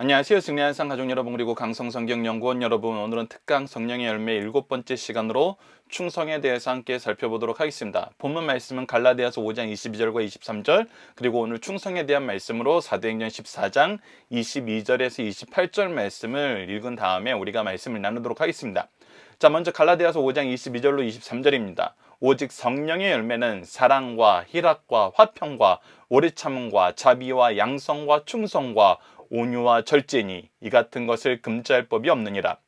안녕하세요. 승리한 항상 가족 여러분 그리고 강성성경연구원 여러분, 오늘은 특강 성령의 열매 7번째 시간으로 충성에 대해서 함께 살펴보도록 하겠습니다. 본문 말씀은 갈라디아서 5장 22절과 23절, 그리고 오늘 충성에 대한 말씀으로 사도행전 14장 22절에서 28절 말씀을 읽은 다음에 우리가 말씀을 나누도록 하겠습니다. 자, 먼저 갈라디아서 5장 22절로 23절입니다. 오직 성령의 열매는 사랑과 희락과 화평과 오래 참음과 자비와 양성과 충성과 온유와 절제니 이 같은 것을 금지할 법이 없느니라.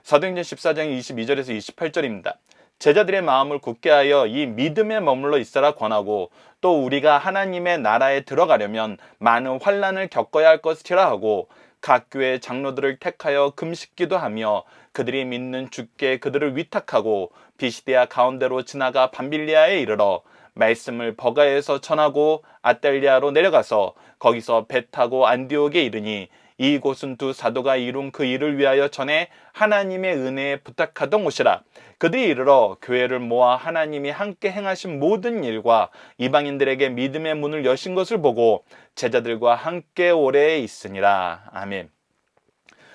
사도행전 14장 22절에서 28절입니다. 제자들의 마음을 굳게 하여 이 믿음에 머물러 있으라 권하고, 또 우리가 하나님의 나라에 들어가려면 많은 환난을 겪어야 할 것이라 하고, 각 교회 장로들을 택하여 금식기도 하며 그들이 믿는 주께 그들을 위탁하고 비시디아 가운데로 지나가 밤빌리아에 이르러 말씀을 버가에서 전하고 아달리아로 내려가서 거기서 배 타고 안디옥에 이르니, 이곳은 두 사도가 이룬 그 일을 위하여 전에 하나님의 은혜에 부탁하던 곳이라. 그들이 이르러 교회를 모아 하나님이 함께 행하신 모든 일과 이방인들에게 믿음의 문을 여신 것을 보고 제자들과 함께 오래 있으니라. 아멘.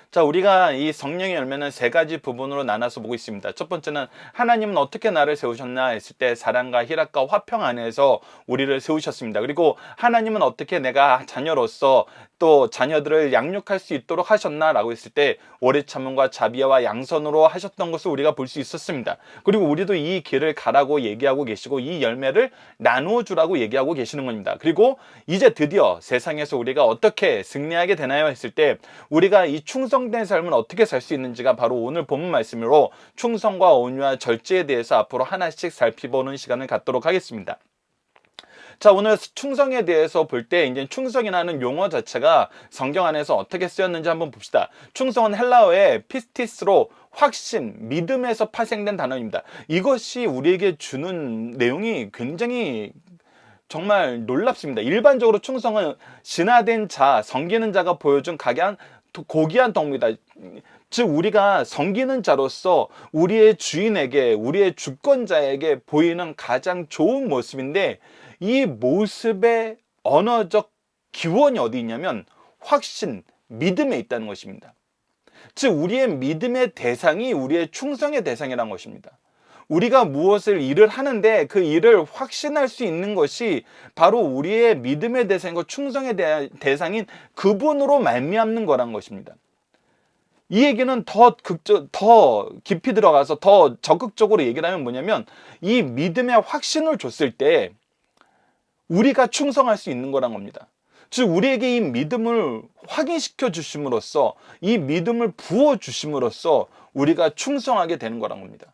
자, 우리가 이 성령의 열매는 세 가지 부분으로 나눠서 보고 있습니다. 첫 번째는 하나님은 어떻게 나를 세우셨나 했을 때 사랑과 희락과 화평 안에서 우리를 세우셨습니다. 그리고 하나님은 어떻게 내가 자녀로서 또 자녀들을 양육할 수 있도록 하셨나라고 했을 때 오래 참음과 자비와 양선으로 하셨던 것을 우리가 볼 수 있었습니다. 그리고 우리도 이 길을 가라고 얘기하고 계시고 이 열매를 나누어 주라고 얘기하고 계시는 겁니다. 그리고 이제 드디어 세상에서 우리가 어떻게 승리하게 되나요 했을 때 우리가 이 충성된 삶을 어떻게 살 수 있는지가 바로 오늘 본문 말씀으로 충성과 온유와 절제에 대해서 앞으로 하나씩 살펴보는 시간을 갖도록 하겠습니다. 자, 오늘 충성에 대해서 볼 때 이제 충성이라는 용어 자체가 성경 안에서 어떻게 쓰였는지 한번 봅시다. 충성은 헬라어의 피스티스로 확신, 믿음에서 파생된 단어입니다. 이것이 우리에게 주는 내용이 굉장히 정말 놀랍습니다. 일반적으로 충성은 진화된 자, 섬기는 자가 보여준 고귀한 덕목이다. 즉 우리가 섬기는 자로서 우리의 주인에게, 우리의 주권자에게 보이는 가장 좋은 모습인데, 이 모습의 언어적 기원이 어디 있냐면 확신, 믿음에 있다는 것입니다. 즉 우리의 믿음의 대상이 우리의 충성의 대상이라는 것입니다. 우리가 무엇을 일을 하는데 그 일을 확신할 수 있는 것이 바로 우리의 믿음의 대상이고 충성의 대상인 그분으로 말미암는 거란 것입니다. 이 얘기는 더 깊이 들어가서 더 적극적으로 얘기를 하면 뭐냐면, 이 믿음의 확신을 줬을 때 우리가 충성할 수 있는 거란 겁니다. 즉 우리에게 이 믿음을 확인시켜 주심으로써, 이 믿음을 부어 주심으로써 우리가 충성하게 되는 거란 겁니다.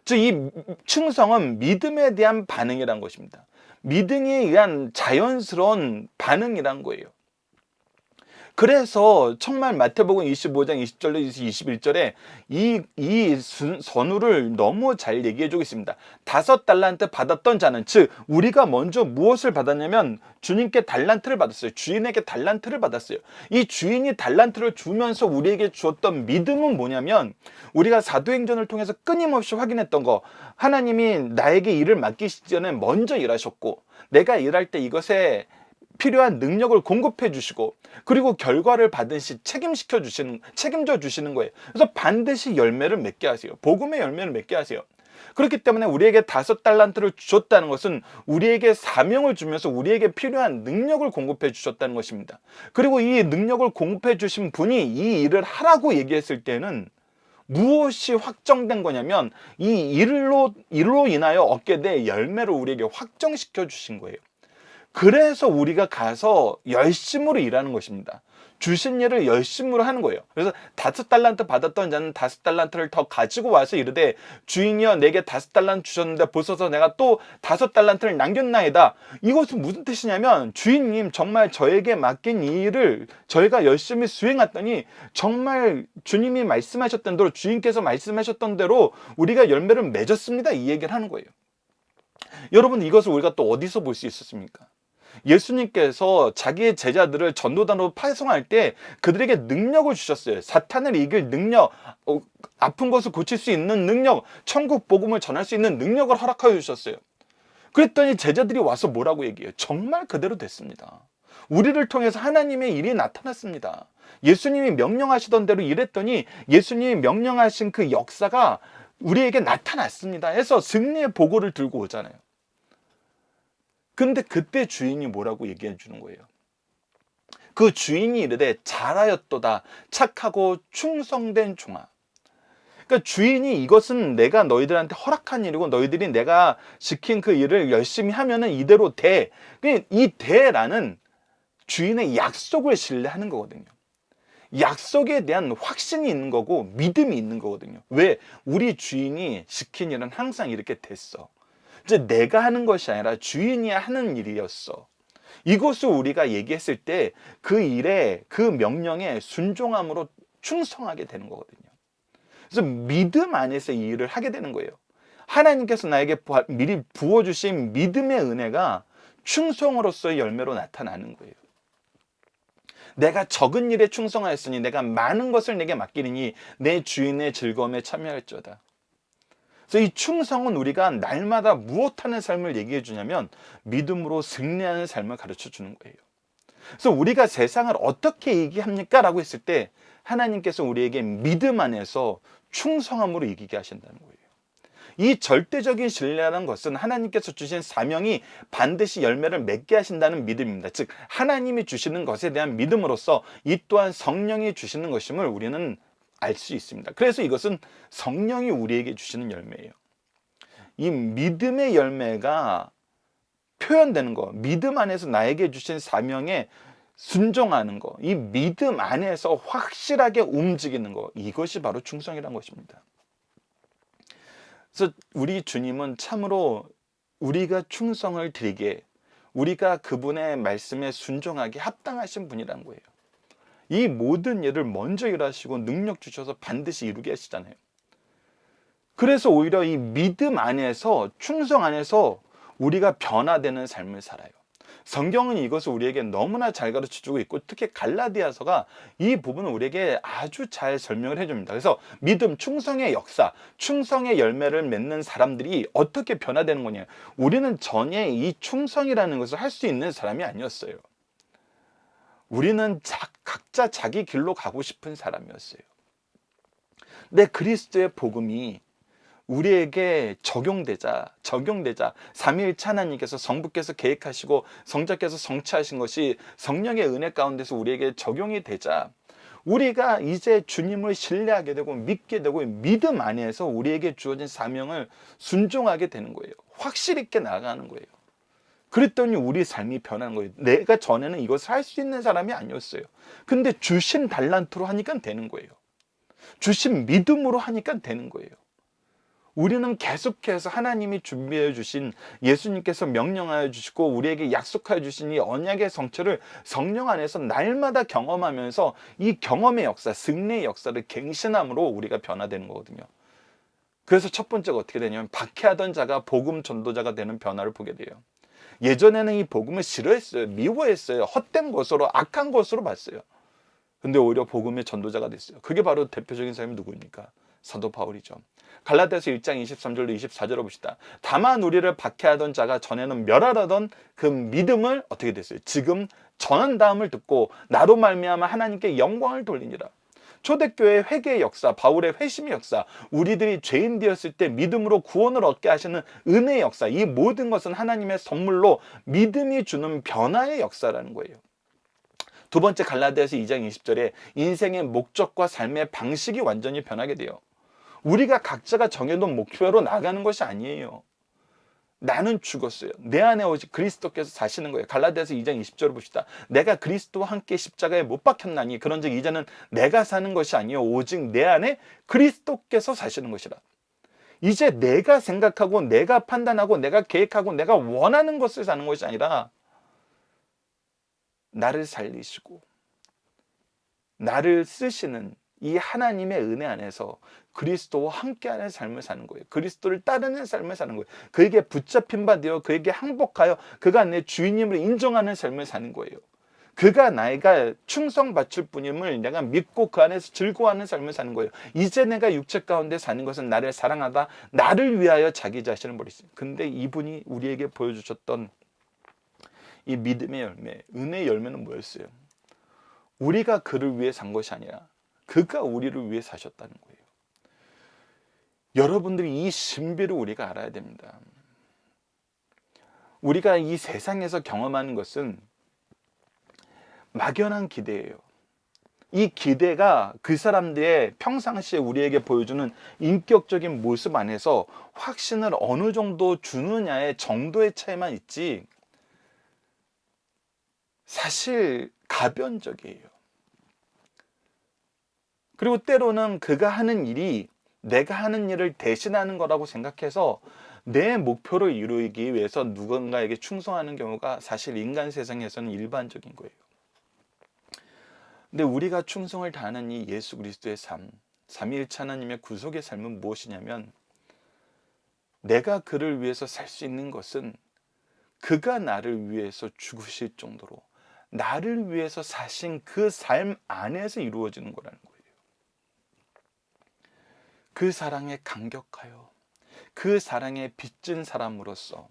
즉 이 충성은 믿음에 대한 반응이란 것입니다. 믿음에 의한 자연스러운 반응이란 거예요. 그래서 정말 마태복음 25장 20절에서 21절에 이 선우를 너무 잘 얘기해 주고 있습니다. 5달란트 받았던 자는, 즉 우리가 먼저 무엇을 받았냐면 주님께 달란트를 받았어요. 주인에게 달란트를 받았어요. 이 주인이 달란트를 주면서 우리에게 주었던 믿음은 뭐냐면, 우리가 사도행전을 통해서 끊임없이 확인했던 거, 하나님이 나에게 일을 맡기시기 전에 먼저 일하셨고 내가 일할 때 이것에 필요한 능력을 공급해 주시고, 그리고 결과를 받은 시 책임져 주시는 거예요. 그래서 반드시 열매를 맺게 하세요. 복음의 열매를 맺게 하세요. 그렇기 때문에 우리에게 5달란트를 주셨다는 것은 우리에게 사명을 주면서 우리에게 필요한 능력을 공급해 주셨다는 것입니다. 그리고 이 능력을 공급해 주신 분이 이 일을 하라고 얘기했을 때는 무엇이 확정된 거냐면, 이 일로 인하여 얻게 될 열매를 우리에게 확정시켜 주신 거예요. 그래서 우리가 가서 열심으로 일하는 것입니다. 주신 일을 열심으로 하는 거예요. 그래서 5달란트 받았던 자는 5달란트를 더 가지고 와서 이르되, 주인이여 내게 5달란트 주셨는데 보소서 내가 또 5달란트를 남겼나이다. 이것은 무슨 뜻이냐면, 주인님 정말 저에게 맡긴 이 일을 저희가 열심히 수행했더니 정말 주님이 말씀하셨던 대로, 주인께서 말씀하셨던 대로 우리가 열매를 맺었습니다, 이 얘기를 하는 거예요. 여러분, 이것을 우리가 또 어디서 볼 수 있었습니까? 예수님께서 자기의 제자들을 전도단으로 파송할 때 그들에게 능력을 주셨어요. 사탄을 이길 능력, 아픈 것을 고칠 수 있는 능력, 천국 복음을 전할 수 있는 능력을 허락하여 주셨어요. 그랬더니 제자들이 와서 뭐라고 얘기해요? 정말 그대로 됐습니다. 우리를 통해서 하나님의 일이 나타났습니다. 예수님이 명령하시던 대로 일했더니 예수님이 명령하신 그 역사가 우리에게 나타났습니다 해서 승리의 보고를 들고 오잖아요. 근데 그때 주인이 뭐라고 얘기해 주는 거예요? 그 주인이 이르되 잘하였도다 착하고 충성된 종아. 그러니까 주인이 이것은 내가 너희들한테 허락한 일이고 너희들이 내가 시킨 그 일을 열심히 하면은 이대로 돼. 이 돼라는 주인의 약속을 신뢰하는 거거든요. 약속에 대한 확신이 있는 거고 믿음이 있는 거거든요. 왜? 우리 주인이 시킨 일은 항상 이렇게 됐어. 이제 내가 하는 것이 아니라 주인이 하는 일이었어. 이것을 우리가 얘기했을 때 그 일에 그 명령에 순종함으로 충성하게 되는 거거든요. 그래서 믿음 안에서 이 일을 하게 되는 거예요. 하나님께서 나에게 미리 부어주신 믿음의 은혜가 충성으로서의 열매로 나타나는 거예요. 내가 적은 일에 충성하였으니 내가 많은 것을 내게 맡기리니 내 주인의 즐거움에 참여할지어다. 그래서 이 충성은 우리가 날마다 무엇하는 삶을 얘기해 주냐면 믿음으로 승리하는 삶을 가르쳐 주는 거예요. 그래서 우리가 세상을 어떻게 얘기합니까? 라고 했을 때 하나님께서 우리에게 믿음 안에서 충성함으로 이기게 하신다는 거예요. 이 절대적인 신뢰라는 것은 하나님께서 주신 사명이 반드시 열매를 맺게 하신다는 믿음입니다. 즉 하나님이 주시는 것에 대한 믿음으로써 이 또한 성령이 주시는 것임을 우리는 알 수 있습니다. 그래서 이것은 성령이 우리에게 주시는 열매예요. 이 믿음의 열매가 표현되는 거, 믿음 안에서 나에게 주신 사명에 순종하는 거, 이 믿음 안에서 확실하게 움직이는 거, 이것이 바로 충성이라는 것입니다. 그래서 우리 주님은 참으로 우리가 충성을 드리게, 우리가 그분의 말씀에 순종하게 합당하신 분이라는 거예요. 이 모든 일을 먼저 일하시고 능력 주셔서 반드시 이루게 하시잖아요. 그래서 오히려 이 믿음 안에서, 충성 안에서 우리가 변화되는 삶을 살아요. 성경은 이것을 우리에게 너무나 잘 가르쳐주고 있고 특히 갈라디아서가 이 부분을 우리에게 아주 잘 설명을 해줍니다. 그래서 믿음, 충성의 역사, 충성의 열매를 맺는 사람들이 어떻게 변화되는 거냐. 우리는 전에 이 충성이라는 것을 할 수 있는 사람이 아니었어요. 우리는 각자 자기 길로 가고 싶은 사람이었어요. 근데 그리스도의 복음이 우리에게 적용되자 삼위일체 하나님께서 성부께서 계획하시고 성자께서 성취하신 것이 성령의 은혜 가운데서 우리에게 적용이 되자 우리가 이제 주님을 신뢰하게 되고 믿게 되고 믿음 안에서 우리에게 주어진 사명을 순종하게 되는 거예요. 확실 있게 나아가는 거예요. 그랬더니 우리 삶이 변하는 거예요. 내가 전에는 이것을 할 수 있는 사람이 아니었어요. 근데 주신 달란트로 하니까 되는 거예요. 주신 믿음으로 하니까 되는 거예요. 우리는 계속해서 하나님이 준비해 주신 예수님께서 명령하여 주시고 우리에게 약속하여 주신 이 언약의 성취를 성령 안에서 날마다 경험하면서 이 경험의 역사, 승리의 역사를 갱신함으로 우리가 변화되는 거거든요. 그래서 첫 번째가 어떻게 되냐면 박해하던 자가 복음 전도자가 되는 변화를 보게 돼요. 예전에는 이 복음을 싫어했어요. 미워했어요. 헛된 것으로 악한 것으로 봤어요. 근데 오히려 복음의 전도자가 됐어요. 그게 바로 대표적인 사람이 누구입니까? 사도 바울이죠. 갈라디아서 1장 23절로 24절을 봅시다. 다만 우리를 박해하던 자가 전에는 멸하라던 그 믿음을 어떻게 됐어요? 지금 전한다음을 듣고 나로 말미암아 하나님께 영광을 돌리니라. 초대교회의 회개의 역사, 바울의 회심의 역사, 우리들이 죄인 되었을 때 믿음으로 구원을 얻게 하시는 은혜의 역사, 이 모든 것은 하나님의 선물로 믿음이 주는 변화의 역사라는 거예요. 두 번째 갈라디아서 2장 20절에 인생의 목적과 삶의 방식이 완전히 변하게 돼요. 우리가 각자가 정해놓은 목표로 나가는 것이 아니에요. 나는 죽었어요. 내 안에 오직 그리스도께서 사시는 거예요. 갈라디아서 2장 20절을 봅시다. 내가 그리스도와 함께 십자가에 못 박혔나니 그런즉 이제는 내가 사는 것이 아니요 오직 내 안에 그리스도께서 사시는 것이라. 이제 내가 생각하고 내가 판단하고 내가 계획하고 내가 원하는 것을 사는 것이 아니라 나를 살리시고 나를 쓰시는 이 하나님의 은혜 안에서 그리스도와 함께하는 삶을 사는 거예요. 그리스도를 따르는 삶을 사는 거예요. 그에게 붙잡힌 바 되어 그에게 항복하여 그가 내 주인임을 인정하는 삶을 사는 거예요. 그가 나이가 충성 바칠 뿐임을 내가 믿고 그 안에서 즐거워하는 삶을 사는 거예요. 이제 내가 육체 가운데 사는 것은 나를 사랑하다 나를 위하여 자기 자신을 버리시. 근데 이분이 우리에게 보여주셨던 이 믿음의 열매, 은혜의 열매는 뭐였어요? 우리가 그를 위해 산 것이 아니라 그가 우리를 위해 사셨다는 거예요. 여러분들이 이 신비를 우리가 알아야 됩니다. 우리가 이 세상에서 경험하는 것은 막연한 기대예요. 이 기대가 그 사람들의 평상시에 우리에게 보여주는 인격적인 모습 안에서 확신을 어느 정도 주느냐의 정도의 차이만 있지, 사실 가변적이에요. 그리고 때로는 그가 하는 일이 내가 하는 일을 대신하는 거라고 생각해서 내 목표를 이루기 위해서 누군가에게 충성하는 경우가 사실 인간 세상에서는 일반적인 거예요. 근데 우리가 충성을 다하는 이 예수 그리스도의 삶, 삼위일체 하나님의 구속의 삶은 무엇이냐면, 내가 그를 위해서 살 수 있는 것은 그가 나를 위해서 죽으실 정도로 나를 위해서 사신 그 삶 안에서 이루어지는 거라는 거예요. 그 사랑에 감격하여 그 사랑에 빚진 사람으로서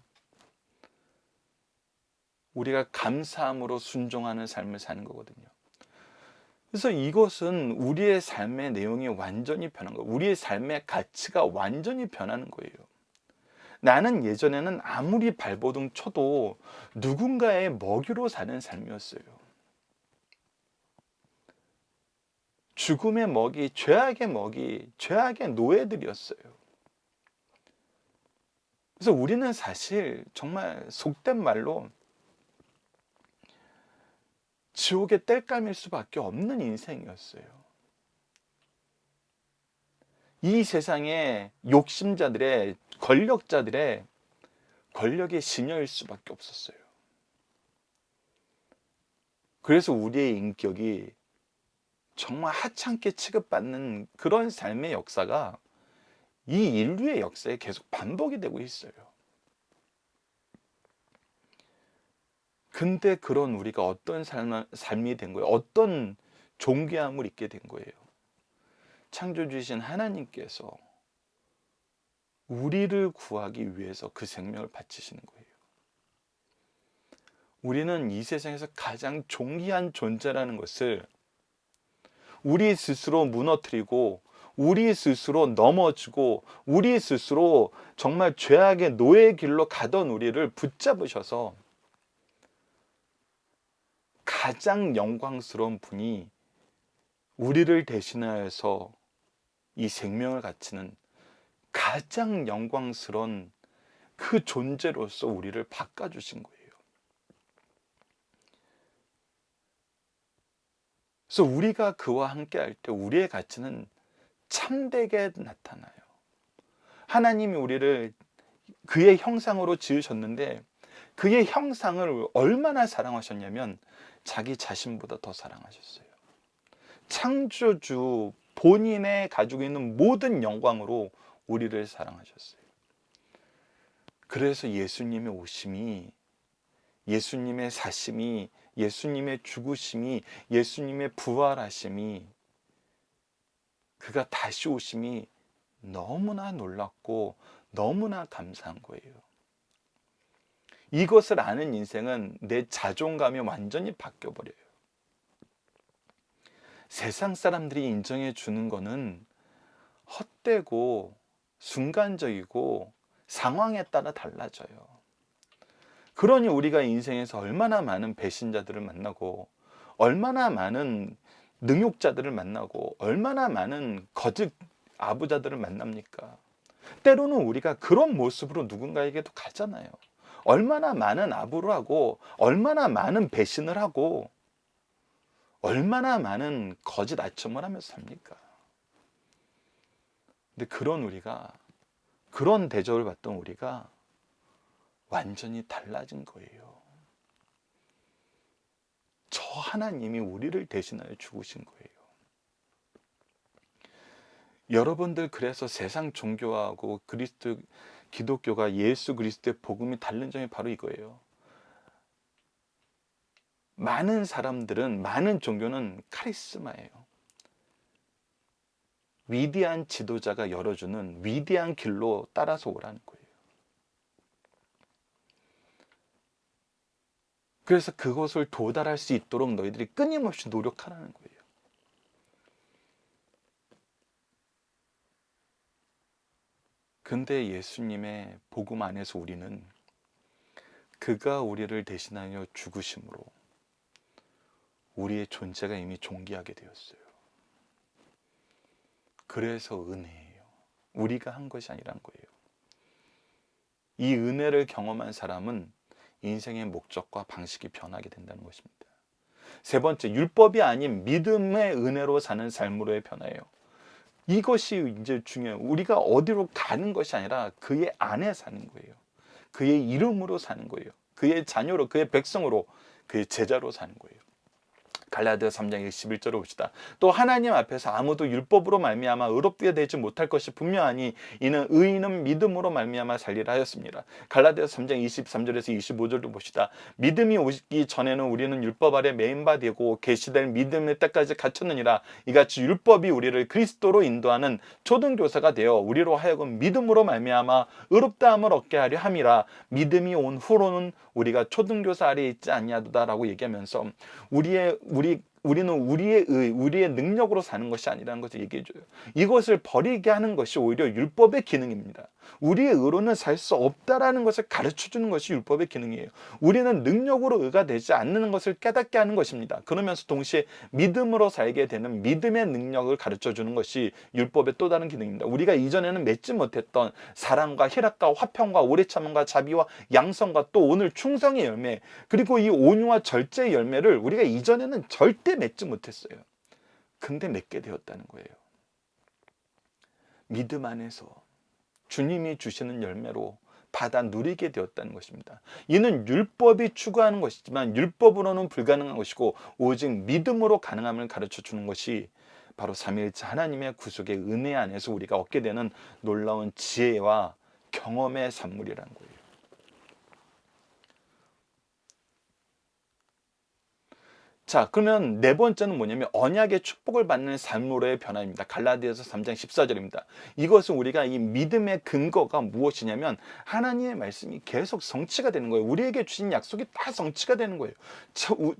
우리가 감사함으로 순종하는 삶을 사는 거거든요. 그래서 이것은 우리의 삶의 내용이 완전히 변한 거예요. 우리의 삶의 가치가 완전히 변하는 거예요. 나는 예전에는 아무리 발버둥 쳐도 누군가의 먹이로 사는 삶이었어요. 죽음의 먹이, 죄악의 먹이, 죄악의 노예들이었어요. 그래서 우리는 사실 정말 속된 말로 지옥의 땔감일 수밖에 없는 인생이었어요. 이 세상의 욕심자들의, 권력자들의 권력의 시녀일 수밖에 없었어요. 그래서 우리의 인격이 정말 하찮게 취급받는 그런 삶의 역사가 이 인류의 역사에 계속 반복이 되고 있어요. 근데 그런 우리가 어떤 삶이 된 거예요? 어떤 존귀함을 잊게 된 거예요? 창조주이신 하나님께서 우리를 구하기 위해서 그 생명을 바치시는 거예요. 우리는 이 세상에서 가장 존귀한 존재라는 것을 우리 스스로 무너뜨리고, 우리 스스로 넘어지고, 우리 스스로 정말 죄악의 노예의 길로 가던 우리를 붙잡으셔서 가장 영광스러운 분이 우리를 대신하여서 이 생명을 바치는 가장 영광스러운 그 존재로서 우리를 바꿔주신 거예요. 그래서 우리가 그와 함께 할 때 우리의 가치는 참되게 나타나요. 하나님이 우리를 그의 형상으로 지으셨는데 그의 형상을 얼마나 사랑하셨냐면 자기 자신보다 더 사랑하셨어요. 창조주 본인의 가지고 있는 모든 영광으로 우리를 사랑하셨어요. 그래서 예수님의 오심이, 예수님의 사심이, 예수님의 죽으심이, 예수님의 부활하심이, 그가 다시 오심이 너무나 놀랍고 너무나 감사한 거예요. 이것을 아는 인생은 내 자존감이 완전히 바뀌어버려요. 세상 사람들이 인정해 주는 거는 헛되고 순간적이고 상황에 따라 달라져요. 그러니 우리가 인생에서 얼마나 많은 배신자들을 만나고, 얼마나 많은 능욕자들을 만나고, 얼마나 많은 거짓 아부자들을 만납니까? 때로는 우리가 그런 모습으로 누군가에게도 가잖아요. 얼마나 많은 아부를 하고, 얼마나 많은 배신을 하고, 얼마나 많은 거짓 아첨을 하면서 삽니까? 근데 그런 우리가, 그런 대접을 받던 우리가 완전히 달라진 거예요. 저 하나님이 우리를 대신하여 죽으신 거예요. 여러분들, 그래서 세상 종교하고 기독교가 예수 그리스도의 복음이 다른 점이 바로 이거예요. 많은 사람들은, 많은 종교는 카리스마예요. 위대한 지도자가 열어주는 위대한 길로 따라서 오라는 거예요. 그래서 그곳을 도달할 수 있도록 너희들이 끊임없이 노력하라는 거예요. 근데 예수님의 복음 안에서 우리는 그가 우리를 대신하여 죽으심으로 우리의 존재가 이미 존귀하게 되었어요. 그래서 은혜예요. 우리가 한 것이 아니란 거예요. 이 은혜를 경험한 사람은 인생의 목적과 방식이 변하게 된다는 것입니다. 세 번째, 율법이 아닌 믿음의 은혜로 사는 삶으로의 변화예요. 이것이 이제 중요해요. 우리가 어디로 가는 것이 아니라 그의 안에 사는 거예요. 그의 이름으로 사는 거예요. 그의 자녀로, 그의 백성으로, 그의 제자로 사는 거예요. 갈라디아서 3장 11절을 봅시다. 또 하나님 앞에서 아무도 율법으로 말미암아 의롭게 되지 못할 것이 분명하니 이는 의인은 믿음으로 말미암아 살리라 하였습니다. 갈라디아서 3장 23절에서 25절도 봅시다. 믿음이 오기 전에는 우리는 율법 아래 매인 바 되고 계시될 믿음의 때까지 갇혔느니라. 이같이 율법이 우리를 그리스도로 인도하는 초등교사가 되어 우리로 하여금 믿음으로 말미암아 의롭다함을 얻게 하려 함이라. 믿음이 온 후로는 우리가 초등교사 아래에 있지 아니하도다라고 얘기하면서 우리는 우리의 우리의 능력으로 사는 것이 아니라는 것을 얘기해줘요. 이것을 버리게 하는 것이 오히려 율법의 기능입니다. 우리의 의로는 살 수 없다라는 것을 가르쳐주는 것이 율법의 기능이에요. 우리는 능력으로 의가 되지 않는 것을 깨닫게 하는 것입니다. 그러면서 동시에 믿음으로 살게 되는 믿음의 능력을 가르쳐주는 것이 율법의 또 다른 기능입니다. 우리가 이전에는 맺지 못했던 사랑과 희락과 화평과 오래 참음과 자비와 양성과 또 오늘 충성의 열매, 그리고 이 온유와 절제의 열매를 우리가 이전에는 절대 맺지 못했어요. 근데 맺게 되었다는 거예요. 믿음 안에서 주님이 주시는 열매로 받아 누리게 되었다는 것입니다. 이는 율법이 추구하는 것이지만 율법으로는 불가능한 것이고 오직 믿음으로 가능함을 가르쳐 주는 것이 바로 삼위일체 하나님의 구속의 은혜 안에서 우리가 얻게 되는 놀라운 지혜와 경험의 산물이라는 거예요. 자, 그러면 네 번째는 뭐냐면 언약의 축복을 받는 삶으로의 변화입니다. 갈라디아서 3장 14절입니다. 이것은 우리가 이 믿음의 근거가 무엇이냐면 하나님의 말씀이 계속 성취가 되는 거예요. 우리에게 주신 약속이 다 성취가 되는 거예요.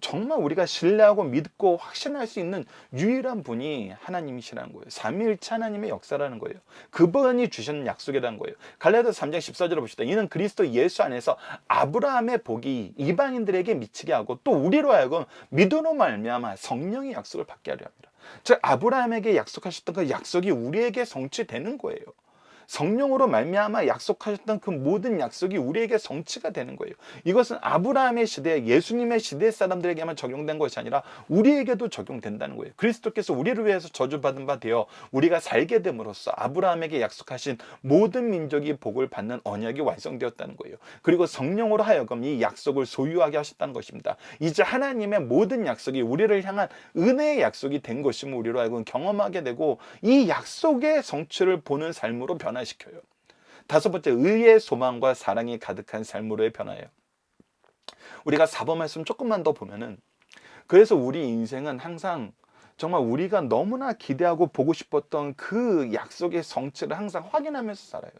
정말 우리가 신뢰하고 믿고 확신할 수 있는 유일한 분이 하나님이시라는 거예요. 삼위일체 하나님의 역사라는 거예요. 그분이 주시는 약속이라는 거예요. 갈라디아서 3장 14절을 봅시다. 이는 그리스도 예수 안에서 아브라함의 복이 이방인들에게 미치게 하고 또 우리로 하여금 믿음으로 말미암아 성령의 약속을 받게 하려 합니다. 즉 아브라함에게 약속하셨던 그 약속이 우리에게 성취되는 거예요. 성령으로 말미암아 약속하셨던 그 모든 약속이 우리에게 성취가 되는 거예요. 이것은 아브라함의 시대, 예수님의 시대 사람들에게만 적용된 것이 아니라 우리에게도 적용된다는 거예요. 그리스도께서 우리를 위해서 저주받은 바 되어 우리가 살게 됨으로써 아브라함에게 약속하신 모든 민족이 복을 받는 언약이 완성되었다는 거예요. 그리고 성령으로 하여금 이 약속을 소유하게 하셨다는 것입니다. 이제 하나님의 모든 약속이 우리를 향한 은혜의 약속이 된 것임을 우리로 하여금 경험하게 되고 이 약속의 성취를 보는 삶으로 변화시켜요. 다섯 번째, 의의 소망과 사랑이 가득한 삶으로의 변화예요. 우리가 4번 말씀 조금만 더 보면은 그래서 우리 인생은 항상 정말 우리가 너무나 기대하고 보고 싶었던 그 약속의 성취를 항상 확인하면서 살아요.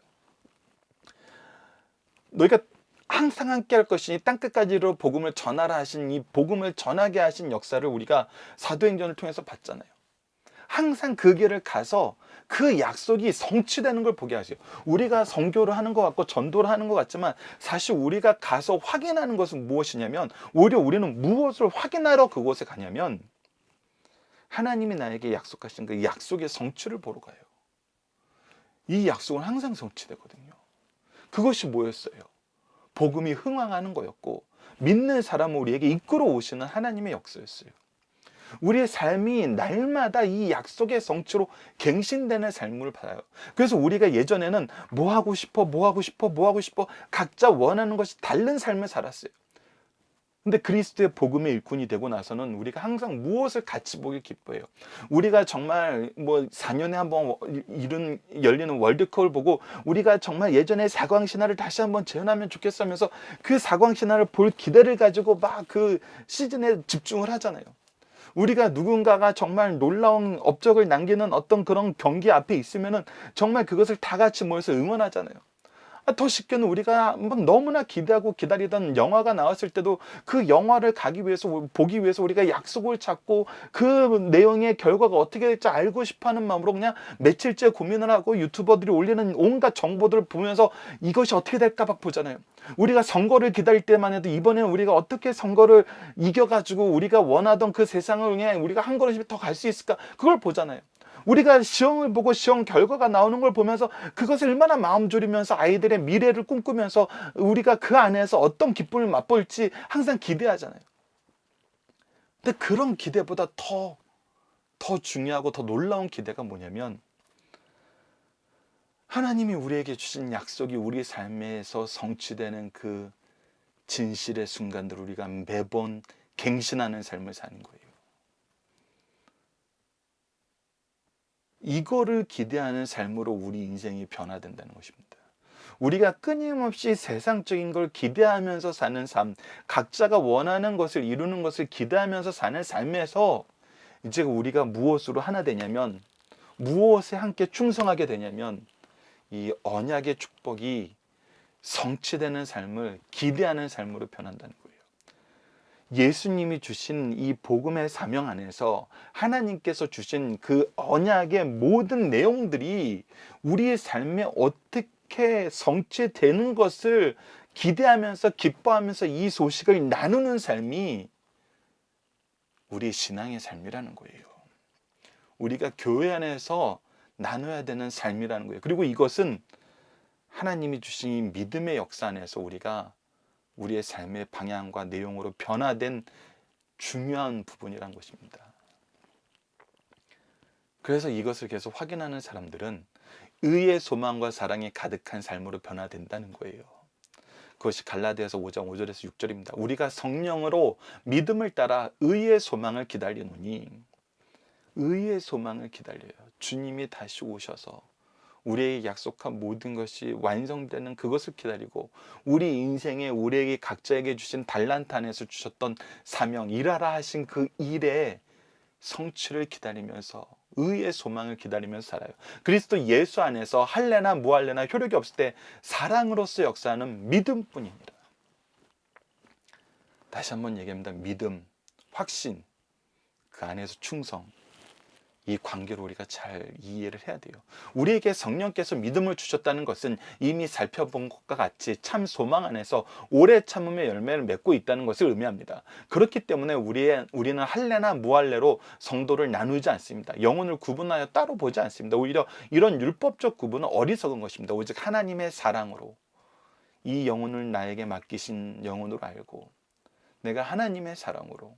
너희가 항상 함께 할 것이니 땅끝까지로 복음을 전하라 하신 이 복음을 전하게 하신 역사를 우리가 사도행전을 통해서 봤잖아요. 항상 그 길을 가서 그 약속이 성취되는 걸 보게 하세요. 우리가 선교를 하는 것 같고 전도를 하는 것 같지만 사실 우리가 가서 확인하는 것은 무엇이냐면 오히려 우리는 무엇을 확인하러 그곳에 가냐면 하나님이 나에게 약속하신 그 약속의 성취를 보러 가요. 이 약속은 항상 성취되거든요. 그것이 뭐였어요? 복음이 흥황하는 거였고 믿는 사람을 우리에게 이끌어 오시는 하나님의 역사였어요. 우리의 삶이 날마다 이 약속의 성취로 갱신되는 삶을 받아요. 그래서 우리가 예전에는 뭐 하고 싶어 각자 원하는 것이 다른 삶을 살았어요. 근데 그리스도의 복음의 일꾼이 되고 나서는 우리가 항상 무엇을 같이 보길 기뻐해요. 우리가 정말 뭐 4년에 한번 열리는 월드컵을 보고 우리가 정말 예전에 사광신화를 다시 한번 재현하면 좋겠어 하면서 그 사광신화를 볼 기대를 가지고 막 그 시즌에 집중을 하잖아요. 우리가 누군가가 정말 놀라운 업적을 남기는 어떤 그런 경기 앞에 있으면은 정말 그것을 다 같이 모여서 응원하잖아요. 더 쉽게는 우리가 막 너무나 기대하고 기다리던 영화가 나왔을 때도 그 영화를 가기 위해서, 보기 위해서 우리가 약속을 찾고 그 내용의 결과가 어떻게 될지 알고 싶어 하는 마음으로 그냥 며칠째 고민을 하고 유튜버들이 올리는 온갖 정보들을 보면서 이것이 어떻게 될까 막 보잖아요. 우리가 선거를 기다릴 때만 해도 이번에는 우리가 어떻게 선거를 이겨가지고 우리가 원하던 그 세상을 향해 우리가 한 걸음씩 더 갈 수 있을까? 그걸 보잖아요. 우리가 시험을 보고 시험 결과가 나오는 걸 보면서 그것을 얼마나 마음 졸이면서 아이들의 미래를 꿈꾸면서 우리가 그 안에서 어떤 기쁨을 맛볼지 항상 기대하잖아요. 근데 그런 기대보다 더 중요하고 더 놀라운 기대가 뭐냐면, 하나님이 우리에게 주신 약속이 우리 삶에서 성취되는 그 진실의 순간들 우리가 매번 갱신하는 삶을 사는 거예요. 이거를 기대하는 삶으로 우리 인생이 변화된다는 것입니다. 우리가 끊임없이 세상적인 걸 기대하면서 사는 삶, 각자가 원하는 것을 이루는 것을 기대하면서 사는 삶에서 이제 우리가 무엇으로 하나 되냐면, 무엇에 함께 충성하게 되냐면, 이 언약의 축복이 성취되는 삶을 기대하는 삶으로 변한다는 거예요. 예수님이 주신 이 복음의 사명 안에서 하나님께서 주신 그 언약의 모든 내용들이 우리의 삶에 어떻게 성취되는 것을 기대하면서 기뻐하면서 이 소식을 나누는 삶이 우리 신앙의 삶이라는 거예요. 우리가 교회 안에서 나눠야 되는 삶이라는 거예요. 그리고 이것은 하나님이 주신 믿음의 역사 안에서 우리가 우리의 삶의 방향과 내용으로 변화된 중요한 부분이란 것입니다. 그래서 이것을 계속 확인하는 사람들은 의의 소망과 사랑이 가득한 삶으로 변화된다는 거예요. 그것이 갈라디아서 5장 5절에서 6절입니다. 우리가 성령으로 믿음을 따라 의의 소망을 기다리노니, 의의 소망을 기다려요. 주님이 다시 오셔서 우리에게 약속한 모든 것이 완성되는 그것을 기다리고, 우리 인생에 우리에게 각자에게 주신 달란트 안에서 주셨던 사명, 일하라 하신 그 일의 성취를 기다리면서 의의 소망을 기다리면서 살아요. 그리스도 예수 안에서 할래나 무할래나 효력이 없을 때 사랑으로서 역사하는 믿음뿐이니라. 다시 한번 얘기합니다. 믿음, 확신, 그 안에서 충성, 이 관계를 우리가 잘 이해를 해야 돼요. 우리에게 성령께서 믿음을 주셨다는 것은 이미 살펴본 것과 같이 참 소망 안에서 오래 참음의 열매를 맺고 있다는 것을 의미합니다. 그렇기 때문에 우리는 할례나 무할례로 성도를 나누지 않습니다. 영혼을 구분하여 따로 보지 않습니다. 오히려 이런 율법적 구분은 어리석은 것입니다. 오직 하나님의 사랑으로 이 영혼을 나에게 맡기신 영혼으로 알고, 내가 하나님의 사랑으로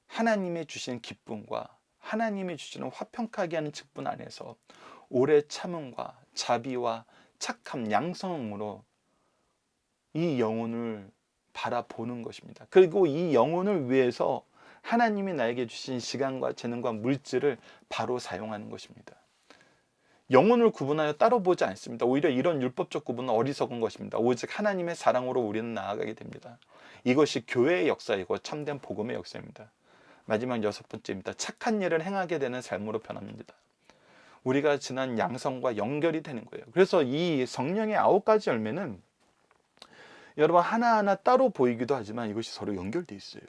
하나님의 주신 기쁨과 하나님이 주시는 화평하게 하는 직분 안에서 오래 참음과 자비와 착함, 양성으로 이 영혼을 바라보는 것입니다. 그리고 이 영혼을 위해서 하나님이 나에게 주신 시간과 재능과 물질을 바로 사용하는 것입니다. 영혼을 구분하여 따로 보지 않습니다. 오히려 이런 율법적 구분은 어리석은 것입니다. 오직 하나님의 사랑으로 우리는 나아가게 됩니다. 이것이 교회의 역사이고 참된 복음의 역사입니다. 마지막 6번째입니다. 착한 일을 행하게 되는 삶으로 변합니다. 우리가 지난 양성과 연결이 되는 거예요. 그래서 이 성령의 9가지 열매는 여러분 하나하나 따로 보이기도 하지만 이것이 서로 연결되어 있어요.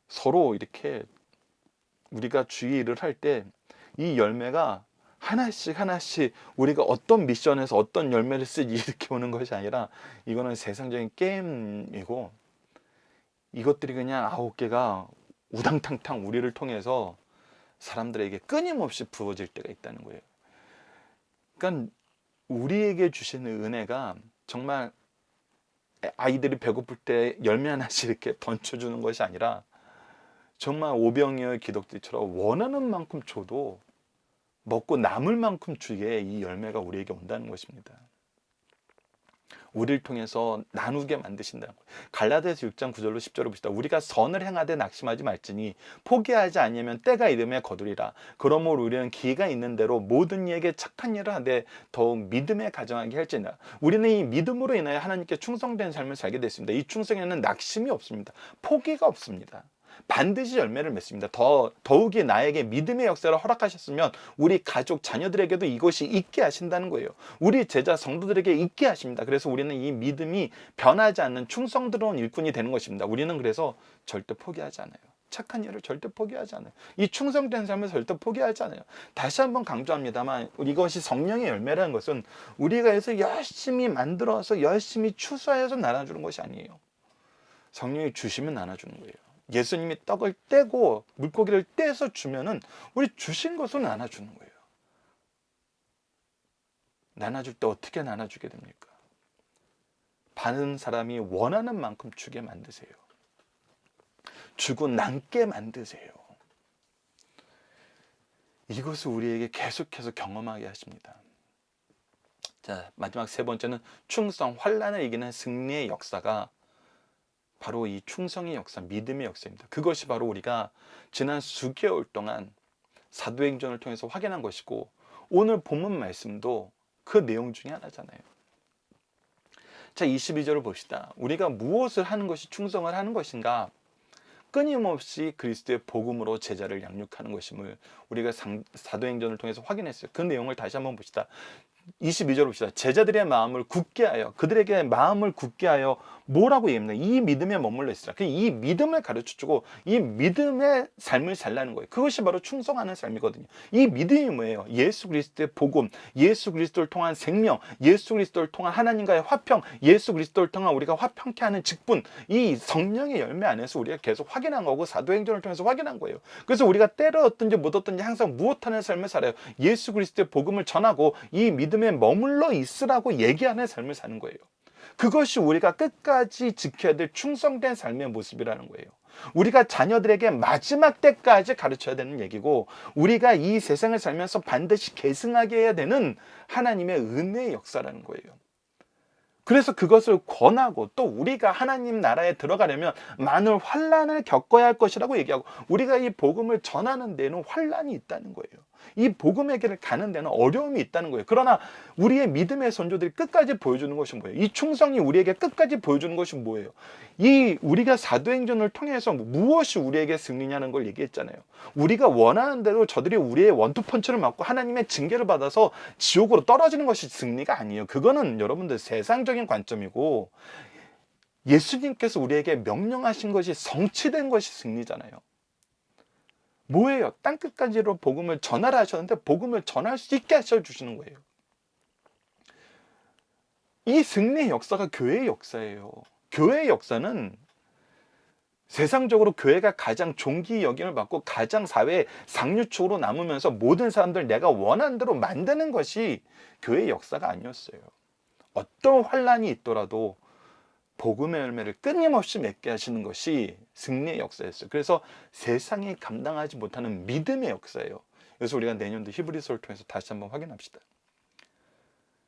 서로 이렇게 우리가 주의 일을 할 때 이 열매가 하나씩 하나씩 우리가 어떤 미션에서 어떤 열매를 쓰지 이렇게 오는 것이 아니라, 이거는 세상적인 게임이고 이것들이 그냥 9개가 우당탕탕 우리를 통해서 사람들에게 끊임없이 부어질 때가 있다는 거예요. 그러니까 우리에게 주시는 은혜가 정말 아이들이 배고플 때 열매 하나씩 이렇게 던져주는 것이 아니라, 정말 오병이어 기독교처럼 원하는 만큼 줘도 먹고 남을 만큼 주게 이 열매가 우리에게 온다는 것입니다. 우리를 통해서 나누게 만드신다는 거예요. 갈라디아서 6장 9절로 10절을 보시다. 우리가 선을 행하되 낙심하지 말지니 포기하지 아니하면 때가 이름에 거두리라. 그러므로 우리는 기회가 있는 대로 모든 이에게 착한 일을 하되 더욱 믿음에 가정하게 할지니라. 우리는 이 믿음으로 인하여 하나님께 충성된 삶을 살게 됐습니다. 이 충성에는 낙심이 없습니다. 포기가 없습니다. 반드시 열매를 맺습니다. 더욱이 나에게 믿음의 역사를 허락하셨으면 우리 가족, 자녀들에게도 이것이 있게 하신다는 거예요. 우리 제자 성도들에게 있게 하십니다. 그래서 우리는 이 믿음이 변하지 않는 충성스러운 일꾼이 되는 것입니다. 우리는 그래서 절대 포기하지 않아요. 착한 일을 절대 포기하지 않아요. 이 충성된 삶을 절대 포기하지 않아요. 다시 한번 강조합니다만 이것이 성령의 열매라는 것은 우리가 해서 열심히 만들어서 열심히 추수해서 나눠주는 것이 아니에요. 성령이 주시면 나눠주는 거예요. 예수님이 떡을 떼고 물고기를 떼서 주면은 우리 주신 것으로 나눠주는 거예요. 나눠줄 때 어떻게 나눠주게 됩니까? 받은 사람이 원하는 만큼 주게 만드세요. 주고 남게 만드세요. 이것을 우리에게 계속해서 경험하게 하십니다. 자, 마지막 세 번째는 충성, 환난을 이기는 승리의 역사가 바로 이 충성의 역사, 믿음의 역사입니다. 그것이 바로 우리가 지난 수개월 동안 사도행전을 통해서 확인한 것이고 오늘 본문 말씀도 그 내용 중에 하나잖아요. 자, 22절을 봅시다. 우리가 무엇을 하는 것이 충성을 하는 것인가? 끊임없이 그리스도의 복음으로 제자를 양육하는 것임을 우리가 사도행전을 통해서 확인했어요. 그 내용을 다시 한번 봅시다. 22절 봅시다. 제자들의 마음을 굳게 하여, 그들에게 마음을 굳게 하여 뭐라고 얘기합니다. 이 믿음에 머물러 있으라. 이 믿음을 가르쳐주고 이 믿음의 삶을 살라는 거예요. 그것이 바로 충성하는 삶이거든요. 이 믿음이 뭐예요? 예수 그리스도의 복음, 예수 그리스도를 통한 생명, 예수 그리스도를 통한 하나님과의 화평, 예수 그리스도를 통한 우리가 화평케 하는 직분, 이 성령의 열매 안에서 우리가 계속 확인한 거고 사도행전을 통해서 확인한 거예요. 그래서 우리가 때를 얻든지 못 얻든지 항상 무엇하는 삶을 살아요? 예수 그리스도의 복음을 전하고 이 믿음에 머물러 있으라고 얘기하는 삶을 사는 거예요. 그것이 우리가 끝까지 지켜야 될 충성된 삶의 모습이라는 거예요. 우리가 자녀들에게 마지막 때까지 가르쳐야 되는 얘기고 우리가 이 세상을 살면서 반드시 계승하게 해야 되는 하나님의 은혜의 역사라는 거예요. 그래서 그것을 권하고 또 우리가 하나님 나라에 들어가려면 많은 환난을 겪어야 할 것이라고 얘기하고 우리가 이 복음을 전하는 데는 환난이 있다는 거예요. 이 복음의 길을 가는 데는 어려움이 있다는 거예요. 그러나 우리의 믿음의 선조들이 끝까지 보여주는 것이 뭐예요? 이 충성이 우리에게 끝까지 보여주는 것이 뭐예요? 이 우리가 사도행전을 통해서 무엇이 우리에게 승리냐는 걸 얘기했잖아요. 우리가 원하는 대로 저들이 우리의 원투펀치를 맞고 하나님의 징계를 받아서 지옥으로 떨어지는 것이 승리가 아니에요. 그거는 여러분들 세상적인 관점이고 예수님께서 우리에게 명령하신 것이 성취된 것이 승리잖아요. 뭐예요? 땅끝까지로 복음을 전하라 하셨는데 복음을 전할 수 있게 하셔주시는 거예요. 이 승리의 역사가 교회의 역사예요. 교회의 역사는 세상적으로 교회가 가장 존귀 여김을 받고 가장 사회의 상류축으로 남으면서 모든 사람들 내가 원하는 대로 만드는 것이 교회의 역사가 아니었어요. 어떤 환난이 있더라도 복음의 열매를 끊임없이 맺게 하시는 것이 승리의 역사였어요. 그래서 세상이 감당하지 못하는 믿음의 역사예요. 그래서 우리가 내년도 히브리서를 통해서 다시 한번 확인합시다.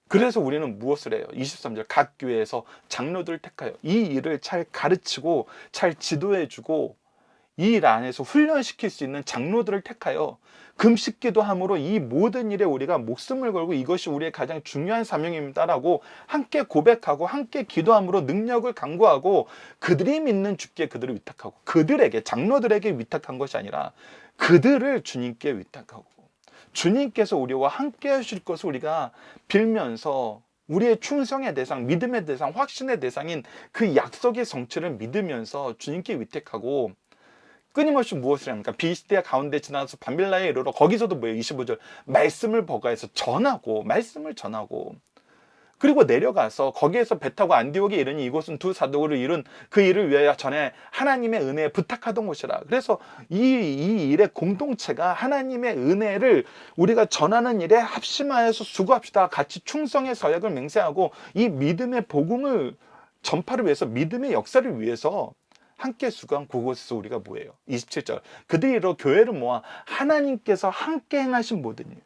그래서 우리는 무엇을 해요? 23절 각 교회에서 장로들을 택하여 이 일을 잘 가르치고 잘 지도해주고 이 일 안에서 훈련시킬 수 있는 장로들을 택하여 금식기도 함으로 이 모든 일에 우리가 목숨을 걸고 이것이 우리의 가장 중요한 사명입니다라고 함께 고백하고 함께 기도함으로 능력을 강구하고 그들이 믿는 주께 그들을 위탁하고 그들에게 장로들에게 위탁한 것이 아니라 그들을 주님께 위탁하고 주님께서 우리와 함께 하실 것을 우리가 빌면서 우리의 충성의 대상, 믿음의 대상, 확신의 대상인 그 약속의 성취를 믿으면서 주님께 위탁하고 끊임없이 무엇을 합니까? 비시대 가운데 지나서 밤빌라에 이르러 거기서도 뭐예요? 25절 말씀을 버가해서 전하고 말씀을 전하고 그리고 내려가서 거기에서 배 타고 안디옥에 이르니 이곳은 두 사도를 이룬 그 일을 위하여 전에 하나님의 은혜에 부탁하던 곳이라. 그래서 이 일의 공동체가 하나님의 은혜를 우리가 전하는 일에 합심하여서 수고합시다. 같이 충성의 서약을 맹세하고 이 믿음의 복음을 전파를 위해서 믿음의 역사를 위해서 함께 수고한 그곳에서 우리가 뭐예요? 27절 그들이 이르러 교회를 모아 하나님께서 함께 행하신 모든 일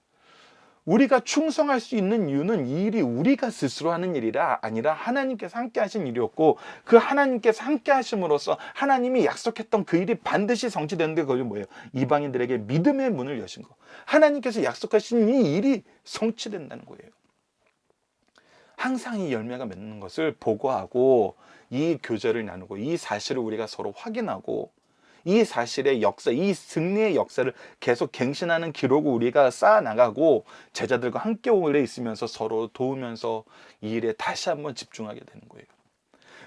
우리가 충성할 수 있는 이유는 이 일이 우리가 스스로 하는 일이라 아니라 하나님께서 함께 하신 일이었고 그 하나님께서 함께 하심으로써 하나님이 약속했던 그 일이 반드시 성취되는데 그게 뭐예요? 이방인들에게 믿음의 문을 여신 거 하나님께서 약속하신 이 일이 성취된다는 거예요. 항상 이 열매가 맺는 것을 보고하고 이 교제를 나누고 이 사실을 우리가 서로 확인하고 이 사실의 역사, 이 승리의 역사를 계속 갱신하는 기록을 우리가 쌓아나가고 제자들과 함께 오래 있으면서 서로 도우면서 이 일에 다시 한번 집중하게 되는 거예요.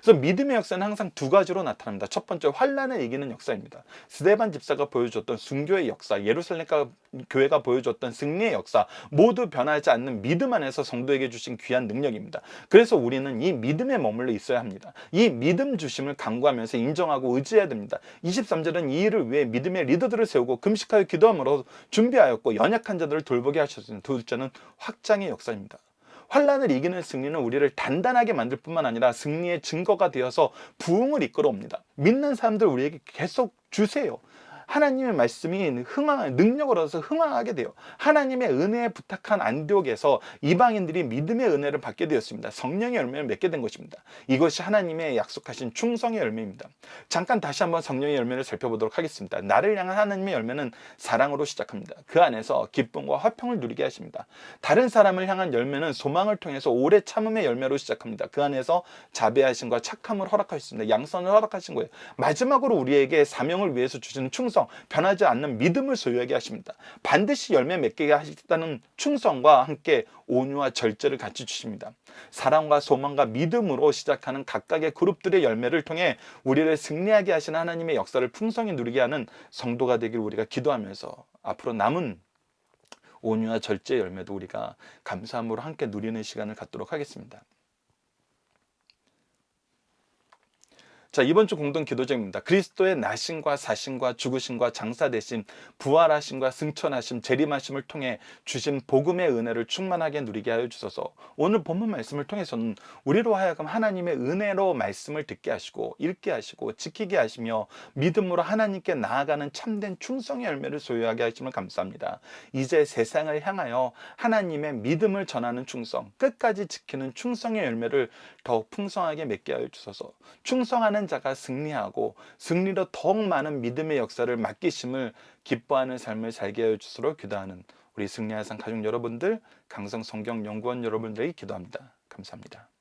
그래서 믿음의 역사는 항상 두 가지로 나타납니다. 첫 번째, 환난을 이기는 역사입니다. 스데반 집사가 보여줬던 순교의 역사, 예루살렘 교회가 보여줬던 승리의 역사, 모두 변하지 않는 믿음 안에서 성도에게 주신 귀한 능력입니다. 그래서 우리는 이 믿음에 머물러 있어야 합니다. 이 믿음 주심을 간구하면서 인정하고 의지해야 됩니다. 23절은 이 일을 위해 믿음의 리더들을 세우고 금식하여 기도함으로 준비하였고 연약한 자들을 돌보게 하셨습니다. 둘째는 확장의 역사입니다. 환란을 이기는 승리는 우리를 단단하게 만들 뿐만 아니라 승리의 증거가 되어서 부흥을 이끌어옵니다. 믿는 사람들 우리에게 계속 주세요. 하나님의 말씀이 능력을 얻어서 흥황하게 돼요. 하나님의 은혜에 부탁한 안디옥에서 이방인들이 믿음의 은혜를 받게 되었습니다. 성령의 열매를 맺게 된 것입니다. 이것이 하나님의 약속하신 충성의 열매입니다. 잠깐 다시 한번 성령의 열매를 살펴보도록 하겠습니다. 나를 향한 하나님의 열매는 사랑으로 시작합니다. 그 안에서 기쁨과 화평을 누리게 하십니다. 다른 사람을 향한 열매는 소망을 통해서 오래 참음의 열매로 시작합니다. 그 안에서 자비하심과 착함을 허락하셨습니다. 양선을 허락하신 거예요. 마지막으로 우리에게 사명을 위해서 주시는 충성, 변하지 않는 믿음을 소유하게 하십니다. 반드시 열매 맺게 하시다는 충성과 함께 온유와 절제를 같이 주십니다. 사랑과 소망과 믿음으로 시작하는 각각의 그룹들의 열매를 통해 우리를 승리하게 하시는 하나님의 역사를 풍성히 누리게 하는 성도가 되길 우리가 기도하면서 앞으로 남은 온유와 절제의 열매도 우리가 감사함으로 함께 누리는 시간을 갖도록 하겠습니다. 자, 이번 주 공동 기도제입니다. 그리스도의 나심과 사심과 죽으심과 장사되심, 부활하심과 승천하심, 재림하심을 통해 주신 복음의 은혜를 충만하게 누리게 하여 주소서. 오늘 본문 말씀을 통해서는 우리로 하여금 하나님의 은혜로 말씀을 듣게 하시고 읽게 하시고 지키게 하시며 믿음으로 하나님께 나아가는 참된 충성의 열매를 소유하게 하심을 감사합니다. 이제 세상을 향하여 하나님의 믿음을 전하는 충성, 끝까지 지키는 충성의 열매를 더욱 풍성하게 맺게 하여 주소서. 충성하는 자가 승리하고 승리로 더욱 많은 믿음의 역사를 맡기심을 기뻐하는 삶을 살게 하여 주시도록 기도하는 우리 승리하상 가족 여러분들, 강성 성경 연구원 여러분들에게 기도합니다. 감사합니다.